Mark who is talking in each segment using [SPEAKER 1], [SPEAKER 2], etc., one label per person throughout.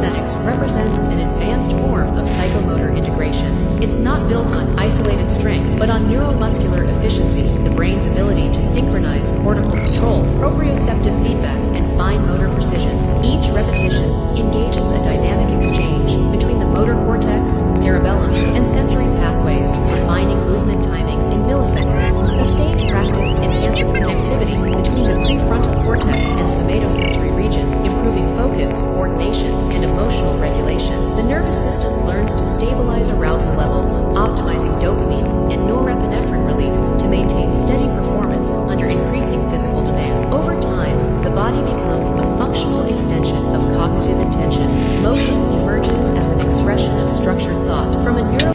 [SPEAKER 1] Calisthenics represents an advanced form of psychomotor integration. It's not built on isolated strength, but on neuromuscular efficiency, the brain's ability to synchronize cortical control, proprioceptive feedback, and fine motor precision. Each repetition engages a dynamic exchange between the motor cortex, cerebellum, and sensory pathways, refining movement timing in milliseconds. Sustained practice enhances connectivity between the prefrontal cortex and somatosensory region, improving focus, coordination, and emotional regulation. The nervous system learns to stabilize arousal levels, optimizing dopamine and norepinephrine release to maintain steady performance under increasing physical demand. Over time, the body becomes a functional extension of cognitive intention. Motion emerges as an expression of structured thought from a neuro.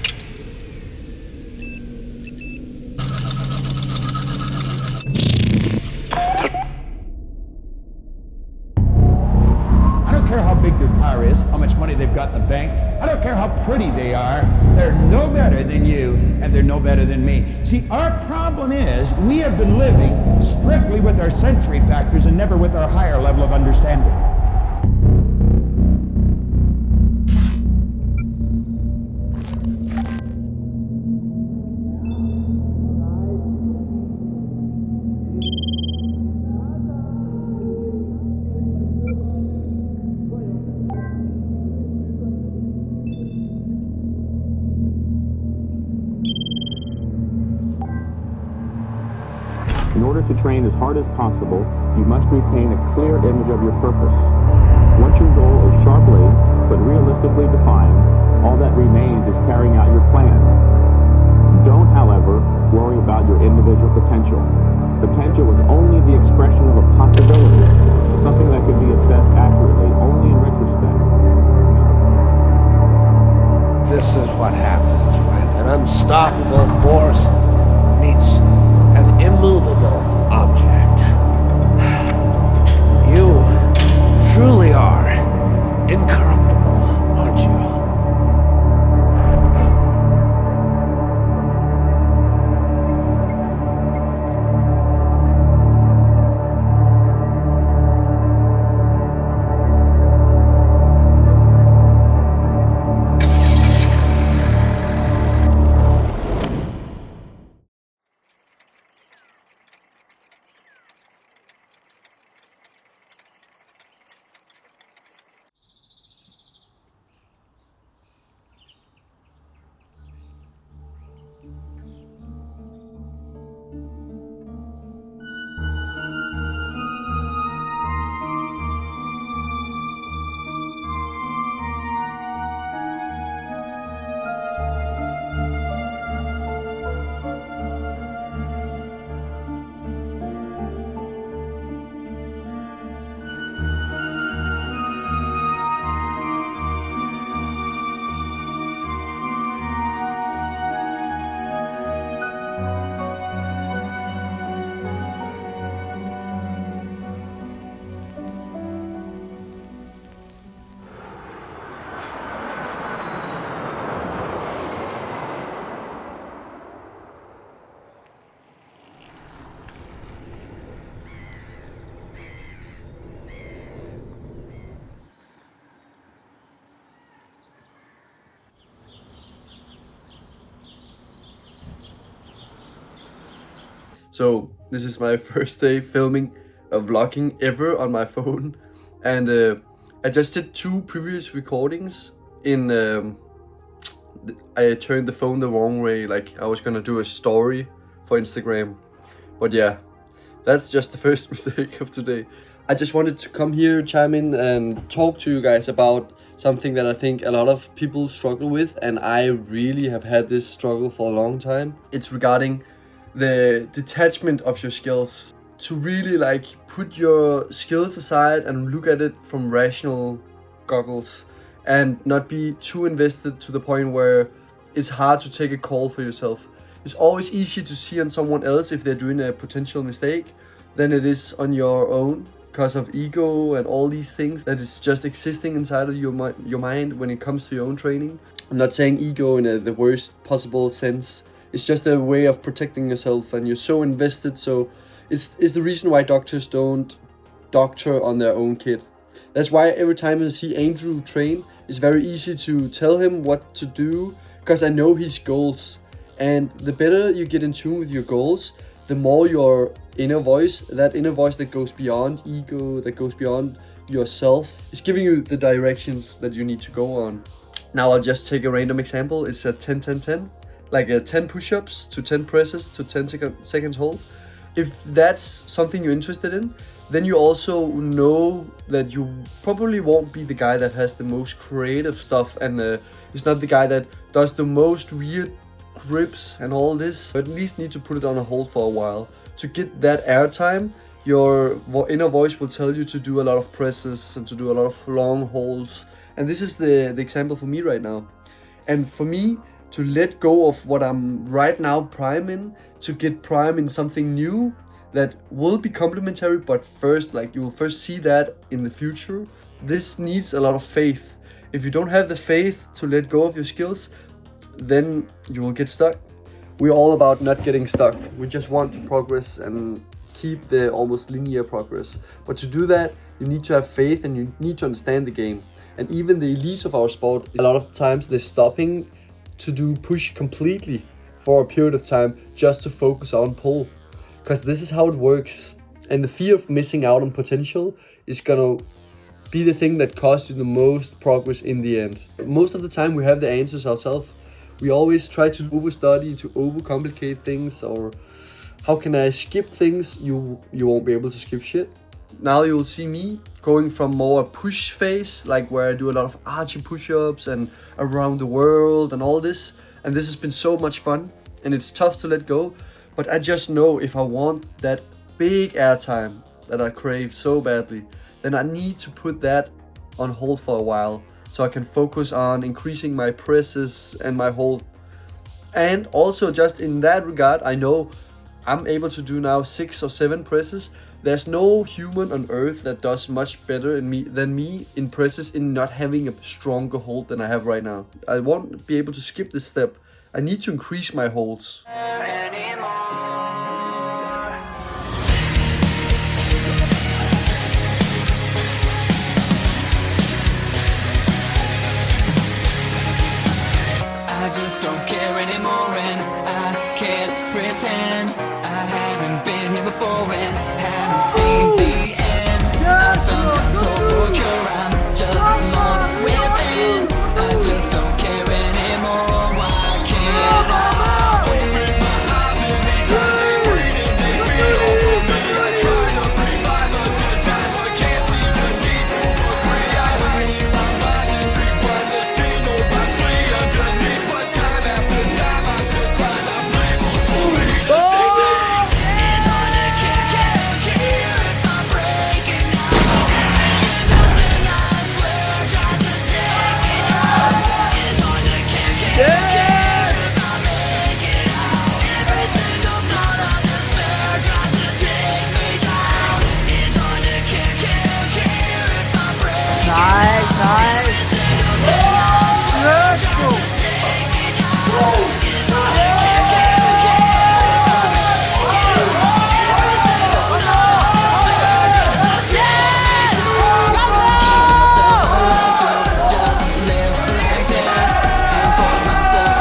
[SPEAKER 2] I don't care how big their car is, how much money they've got in the bank. I don't care how pretty they are. They're no better than you, and they're no better than me. See, our problem is we have been living strictly with our sensory factors and never with our higher level of understanding.
[SPEAKER 3] In order to train as hard as possible, you must retain a clear image of your purpose. Once your goal is sharply but realistically defined, all that remains is carrying out your plan. Don't, however, worry about your individual potential. Potential is only the expression of a possibility, something that can be assessed accurately only in retrospect.
[SPEAKER 4] This is what happens when an unstoppable force meets an immovable object. You truly are incorruptible, aren't you?
[SPEAKER 5] So this is my first day filming a vlogging ever on my phone, and I just did 2 previous recordings in I turned the phone the wrong way, like I was gonna do a story for Instagram, but yeah, that's just the first mistake of today. I just wanted to come here, chime in and talk to you guys about something that I think a lot of people struggle with, and I really have had this struggle for a long time. It's regarding the detachment of your skills, to really like put your skills aside and look at it from rational goggles and not be too invested to the point where it's hard to take a call for yourself. It's always easier to see on someone else if they're doing a potential mistake than it is on your own, because of ego and all these things that is just existing inside of your mind when it comes to your own training. I'm not saying ego in the worst possible sense. It's just a way of protecting yourself, and you're so invested. So it's the reason why doctors don't doctor on their own kid. That's why every time I see Andrew train, it's very easy to tell him what to do, because I know his goals. And the better you get in tune with your goals, the more your inner voice, that inner voice that goes beyond ego, that goes beyond yourself, is giving you the directions that you need to go on. Now I'll just take a random example. It's a 10-10-10, like a 10 push-ups to 10 presses to 10 seconds hold. If that's something you're interested in, then you also know that you probably won't be the guy that has the most creative stuff, and it's not the guy that does the most weird grips and all this. But at least need to put it on a hold for a while. To get that airtime, your inner voice will tell you to do a lot of presses and to do a lot of long holds. And this is the example for me right now. And for me, to let go of what I'm right now prime in, to get prime in something new that will be complementary, but first, like, you will first see that in the future. This needs a lot of faith. If you don't have the faith to let go of your skills, then you will get stuck. We're all about not getting stuck. We just want to progress and keep the almost linear progress. But to do that, you need to have faith and you need to understand the game. And even the elites of our sport, a lot of times they're stopping to do push completely for a period of time just to focus on pull. Because this is how it works. And the fear of missing out on potential is gonna be the thing that costs you the most progress in the end. Most of the time we have the answers ourselves. We always try to overstudy, to overcomplicate things, or how can I skip things? You won't be able to skip shit. Now you'll see me going from more a push phase, like where I do a lot of archie push-ups and around the world and all this. And this has been so much fun, and it's tough to let go. But I just know if I want that big airtime that I crave so badly, then I need to put that on hold for a while, so I can focus on increasing my presses and my hold. And also just in that regard, I know I'm able to do now 6 or 7 presses. There's no human on earth that does much better than me in presses in not having a stronger hold than I have right now. I won't be able to skip this step. I need to increase my holds.
[SPEAKER 6] I just don't care anymore, and I can't pretend I haven't been here before and haven't seen the end. I sometimes hope for a cure, I'm just lost within. I just don't care anymore, why can't I? Open my eyes and these eyes ain't breathing, they feel over me. I try to revive the design, but can't see the need to agree. I hide in my mind and rewind the scene, oh, I flee underneath. But time after time I still find I'm able to lead the succeed. It's hard to care if I'm breaking down. There's nothing I swear tries to take me down. It's hard to care if I make it out. Every single thought of despair tries to take me down. It's hard to care if I'm breaking down. Every single thing I swear tries to take me down. It's hard to care if I make it out. Every single thought of despair tries to take me down. Keep myself alive to just live like this and force myself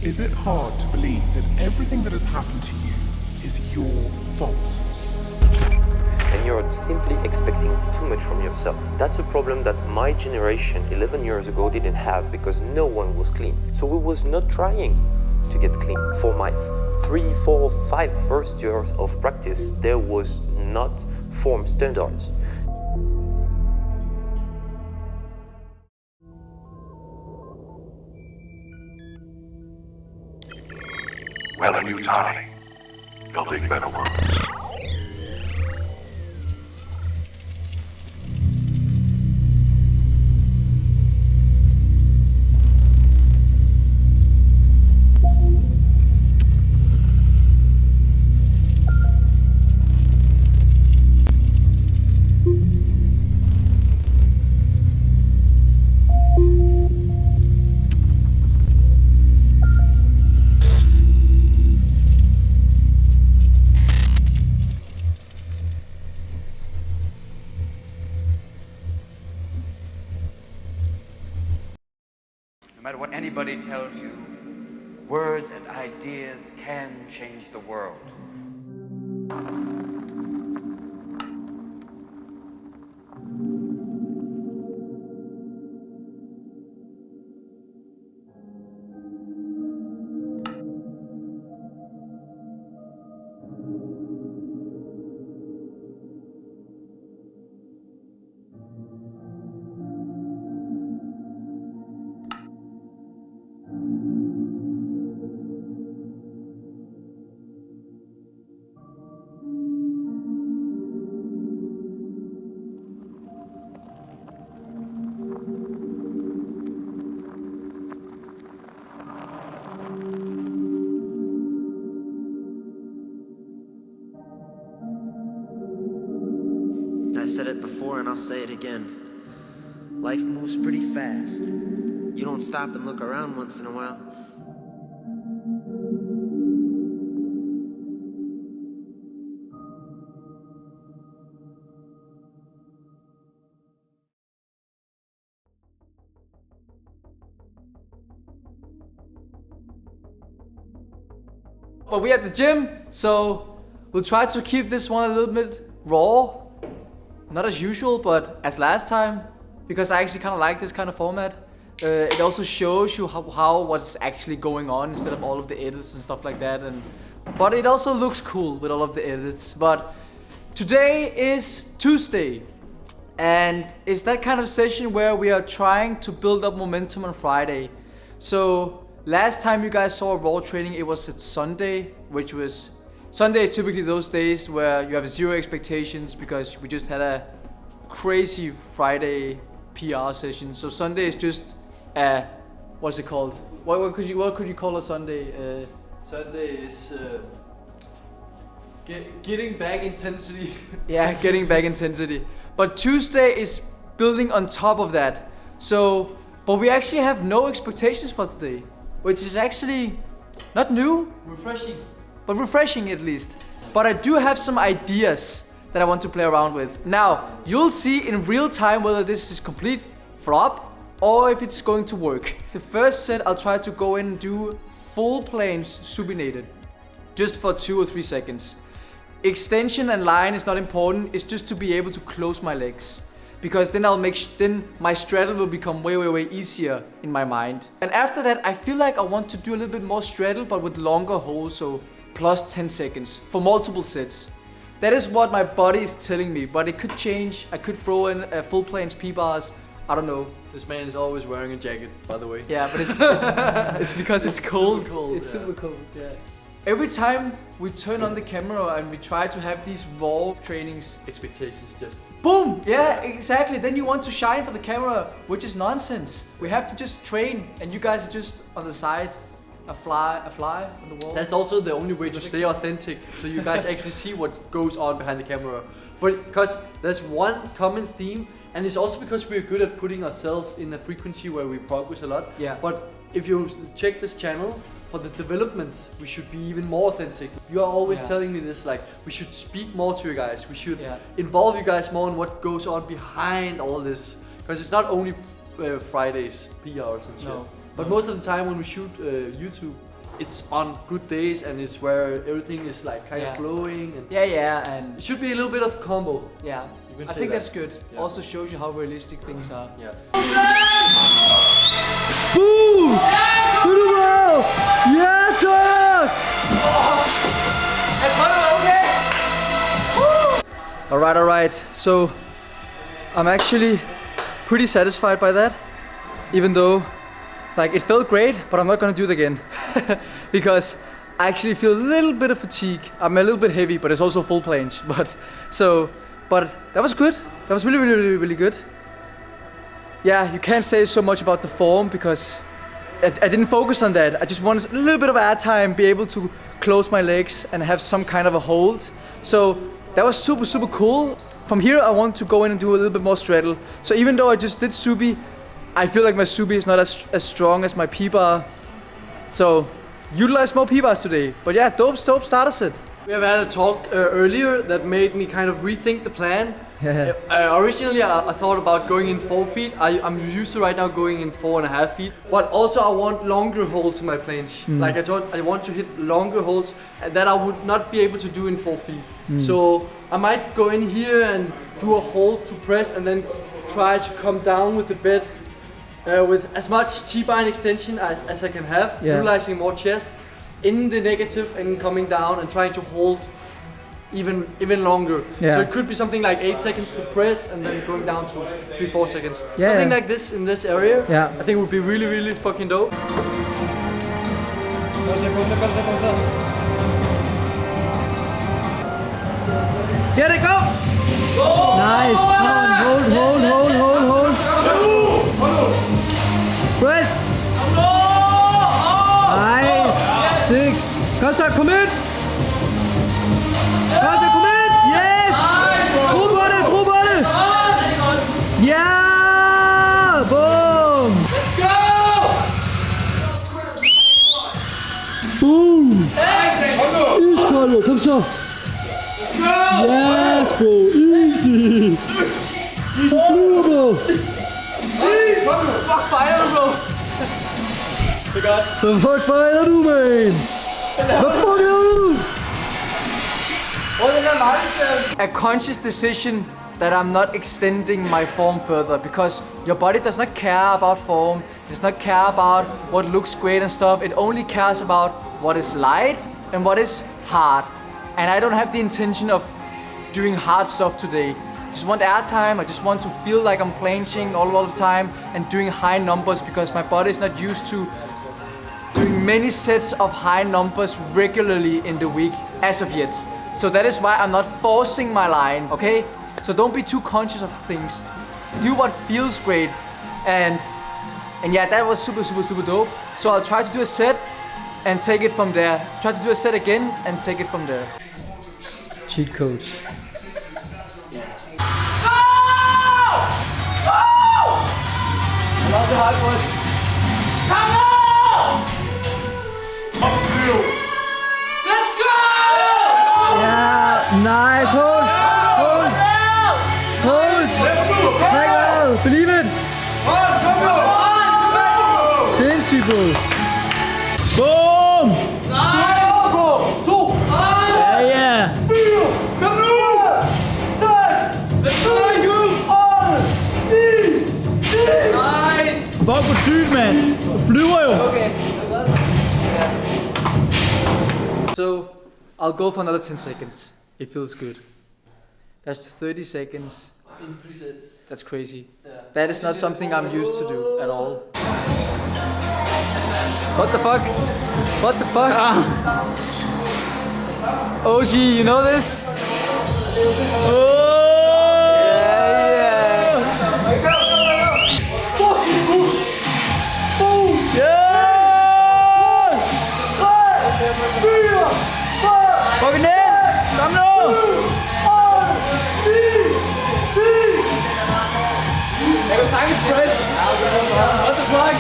[SPEAKER 7] Is it hard to believe that everything that has happened to you is your fault?
[SPEAKER 8] And you're simply expecting too much from yourself. That's a problem that my generation 11 years ago didn't have because no one was clean. So we was not trying to get clean. For my 3, 4, 5 first years of practice, there was not form standards.
[SPEAKER 9] Well, a new Tani. Building better worlds.
[SPEAKER 10] No matter what anybody tells you, words and ideas can change the world.
[SPEAKER 11] I said it before and I'll say it again. Life moves pretty fast. You don't stop and look around once in a while.
[SPEAKER 12] But we're at the gym, so we'll try to keep this one a little bit raw. Not as usual, but as last time, because I actually kind of like this kind of format. It also shows you how what's actually going on instead of all of the edits and stuff like that. But it also looks cool with all of the edits. But today is Tuesday, and it's that kind of session where we are trying to build up momentum on Friday. So last time you guys saw raw training, it was at Sunday, which was Sunday is typically those days where you have zero expectations because we just had a crazy Friday PR session. So Sunday is just what's it called? What could you call a Sunday?
[SPEAKER 5] Sunday is getting back intensity.
[SPEAKER 12] Yeah, getting back intensity. But Tuesday is building on top of that. So, but we actually have no expectations for today, which is actually not new, but refreshing at least. But I do have some ideas that I want to play around with. Now, you'll see in real time whether this is complete flop or if it's going to work. The first set, I'll try to go in and do full planes supinated, just for 2 or 3 seconds. Extension and line is not important, it's just to be able to close my legs. Because then then my straddle will become way easier in my mind. And after that, I feel like I want to do a little bit more straddle, but with longer holds, so plus 10 seconds for multiple sets. That is what my body is telling me, but it could change. I could throw in full planes P-bars, I don't know.
[SPEAKER 5] This man is always wearing a jacket, by the way.
[SPEAKER 12] Yeah, but it's because it's cold. It's super cold, yeah. Every time we turn on the camera and we try to have these raw trainings,
[SPEAKER 5] expectations just
[SPEAKER 12] boom! Yeah, exactly. Then you want to shine for the camera, which is nonsense. We have to just train, and you guys are just on the side, a fly on the wall.
[SPEAKER 5] That's also the only way to stay authentic, so you guys actually see what goes on behind the camera. But because there's one common theme, and it's also because we're good at putting ourselves in a frequency where we progress a lot.
[SPEAKER 12] Yeah.
[SPEAKER 5] But if you check this channel, for the development, we should be even more authentic. You are always telling me this, like, we should speak more to you guys. We should involve you guys more in what goes on behind all this. Because it's not only Fridays, PRs and shit.
[SPEAKER 12] No. But most of the time when we shoot YouTube, it's on good days and it's where everything is like kind of flowing. And and it should be a little bit of combo. Yeah, I think that's good. Also shows you how realistic things are.
[SPEAKER 5] Yeah.
[SPEAKER 12] Boom! Yeah, dog! Alright. So I'm actually pretty satisfied by that. Even though like it felt great, but I'm not gonna do it again. Because I actually feel a little bit of fatigue. I'm a little bit heavy, but it's also full planche. But that was good. That was really good. Yeah, you can't say so much about the form because I didn't focus on that. I just wanted a little bit of air time, be able to close my legs and have some kind of a hold. So that was super cool. From here I want to go in and do a little bit more straddle. So even though I just did subi, I feel like my subi is not as strong as my P-bar. So utilize more P-bars today. But yeah, dope starter set. We have had a talk earlier that made me kind of rethink the plan. Originally I thought about going in 4 feet. I'm used to right now going in 4.5 feet. But also I want longer holds in my planche. Like I thought, I want to hit longer holds that I would not be able to do in 4 feet. So I might go in here and do a hold to press and then try to come down with the bed with as much T-bar and extension as I can have, utilizing more chest in the negative and coming down and trying to hold even longer. So it could be something like 8 seconds to press and then going down to 3-4 seconds. Something like this in this area. I think would be really fucking dope. Get it, go! Nice! Hold. Press! Nice! Sick! Kom så, kom ind! Kom ind! Yes! Tro på det! Yeah! Boom! Let's go! Boom! Iskolde, kom så! Yes, bro! Easy! Flyver, bro! Fuck fire, bro! Så fuck fejler du, man? Hvad fuck er du? A conscious decision that I'm not extending my form further because your body does not care about form, it does not care about what looks great and stuff, it only cares about what is light and what is hard. And I don't have the intention of doing hard stuff today. I just want air time, I just want to feel like I'm planching all the time and doing high numbers because my body is not used to doing many sets of high numbers regularly in the week as of yet. So that is why I'm not forcing my line, okay? So don't be too conscious of things. Do what feels great. And yeah, that was super dope. So I'll try to do a set and take it from there. Try to do a set again and take it from there. Cheat codes. I love the hard ones. Come on! Let's go! Yeah, nice. Hold. Tag well. Believe it. Sindssygt, bro. Boom! Yeah. Kom nu! 6! Let's go! Nice! Fuck, hvor sygt, mand! Du flyver jo! Okay. So, I'll go for another 10 seconds. It feels good. That's 30 seconds. In 3 sets. That's crazy. Yeah. That is not something I'm used to do at all. What the fuck? What the fuck? OG, you know this? Oh! Fuck it in! Kom nu! Jeg kan sagtens press! What the fuck?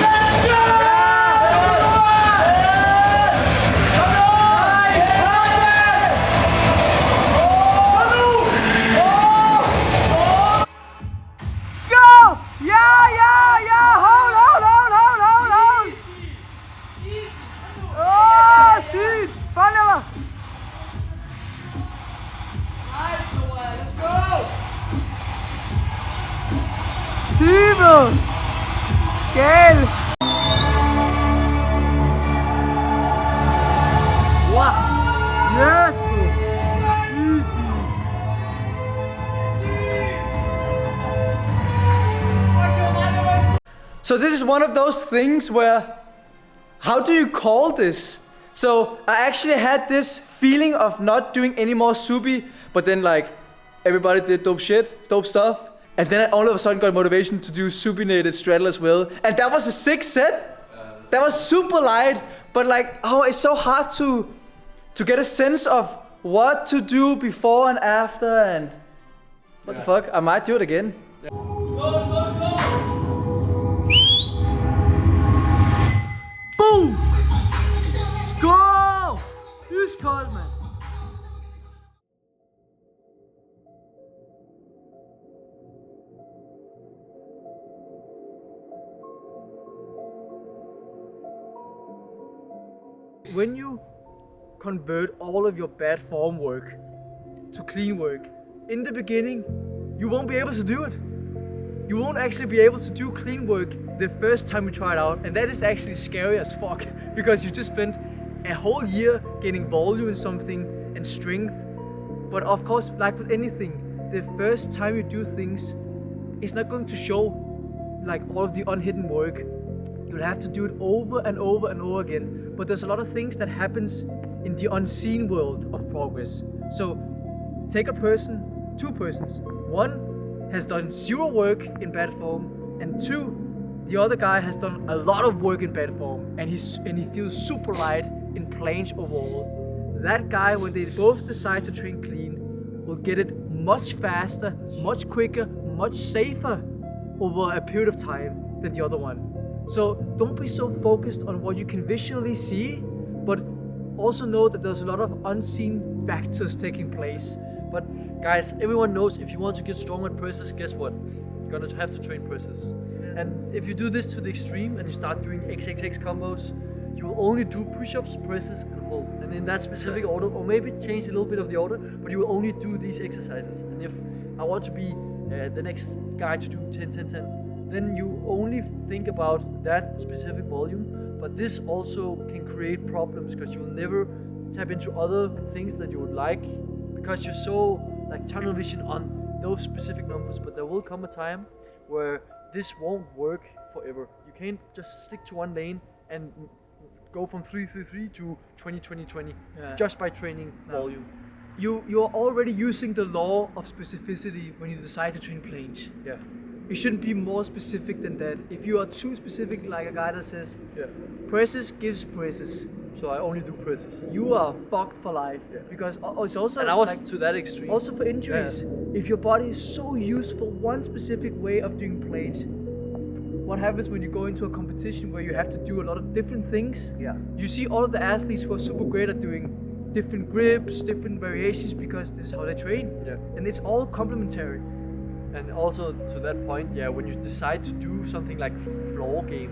[SPEAKER 12] Let's go! bro! Gal! Wow! Yes, bro! Easy! So this is one of those things where, how do you call this? So I actually had this feeling of not doing any more subi, but then like everybody did dope shit, dope stuff. And then I all of a sudden got motivation to do supinated straddle as well. And that was a 6 set. That was super light, but like, oh, it's so hard to get a sense of what to do before and after and what the fuck, I might do it again. Boom! Go! He's cold, man. When you convert all of your bad form work to clean work, in the beginning, you won't be able to do it. You won't actually be able to do clean work the first time you try it out, and that is actually scary as fuck because you just spent a whole year getting volume in something and strength. But of course, like with anything, the first time you do things, it's not going to show like all of the unhidden work. You'll have to do it over and over and over again. But there's a lot of things that happens in the unseen world of progress. So take a person, 2 persons. One has done 0 work in bad form, and 2, the other guy has done a lot of work in bad form, and he feels super light in planche overall. That guy, when they both decide to train clean, will get it much faster, much quicker, much safer over a period of time than the other one. So don't be so focused on what you can visually see, but also know that there's a lot of unseen factors taking place. But guys, everyone knows if you want to get strong at presses, guess what? You're gonna have to train presses. And if you do this to the extreme and you start doing XXX combos, you will only do push-ups, presses and hold. And in that specific order, or maybe change a little bit of the order, but you will only do these exercises. And if I want to be the next guy to do 10, 10, 10, then you only think about that specific volume. But this also can create problems because you will never tap into other things that you would like, because you're so like tunnel vision on those specific numbers. But there will come a time where this won't work forever. You can't just stick to one lane and go from 3-3-3 to 20-20-20 just by training volume. You're already using the law of specificity when you decide to train planche. Yeah. You shouldn't be more specific than that. If you are too specific, like a guy that says, presses gives presses, so I only do presses, you are fucked for life. Because it's also, and I was like, to that extreme. Also for injuries. If your body is so used for one specific way of doing planche, what happens when you go into a competition where you have to do a lot of different things? You see all of the athletes who are super great at doing different grips, different variations, because this is how they train. And it's all complementary. And also to that point, when you decide to do something like floor game,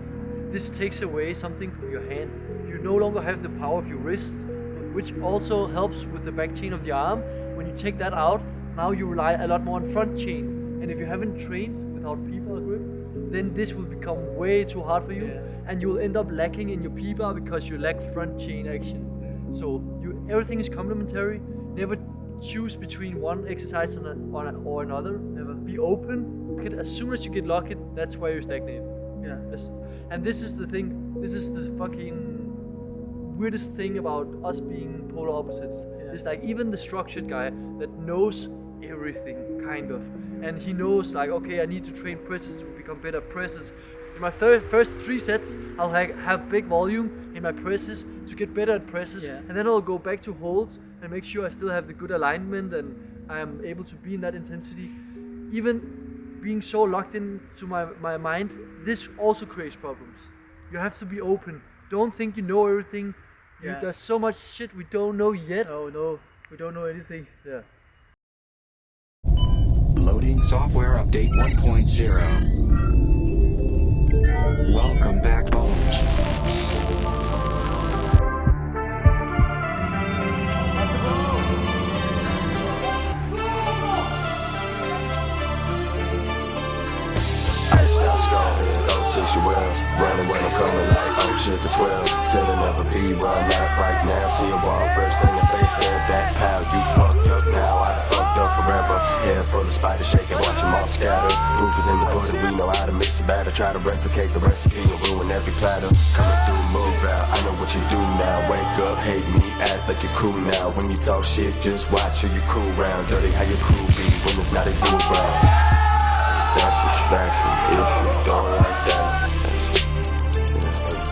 [SPEAKER 12] this takes away something from your hand. You no longer have the power of your wrist, which also helps with the back chain of the arm. When you take that out, now you rely a lot more on front chain. And if you haven't trained without P-bar grip, then this will become way too hard for you, and you will end up lacking in your P-bar because you lack front chain action. So everything is complementary. Never choose between one exercise or another. Never. Be open. As soon as you get lucky, that's where you stagnate. And this is the thing. This is the fucking weirdest thing about us being polar opposites. It's like even the structured guy that knows everything, kind of, and he knows like, okay, I need to train presses to become better at presses. In my first 3 sets, I'll have big volume in my presses to get better at presses, and then I'll go back to holds and make sure I still have the good alignment and I am able to be in that intensity. Even being so locked into my mind, this also creates problems. You have to be open. Don't think you know everything. There's so much shit we don't know yet. No, we don't know anything.
[SPEAKER 13] Loading software update 1.0. Welcome back, Bones.
[SPEAKER 6] I stop
[SPEAKER 14] your wells. Running when I'm coming like, oh shit, the 12. Said I'll never be where I'm at right now. See a wall, first thing I say, stand back, pal. You fucked up now, I done fucked up forever. Head full of spiders shaking, watch them all scatter. Proof is in the pudding, we know how to mix the batter. Try to replicate the recipe and ruin every platter. Coming through, move out, I know what you do now. Wake up, hate me, act like you're cool now. When you talk shit, just watch who you cool round. Dirty how your crew be when it's not a you around. That's just faction, if you don't like that.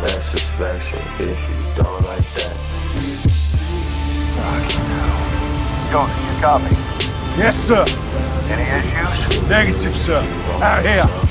[SPEAKER 14] That's just faction, if you don't like that.
[SPEAKER 9] Ghost, you copy?
[SPEAKER 7] Yes, sir.
[SPEAKER 9] Any issues?
[SPEAKER 7] Negative, sir. Out here.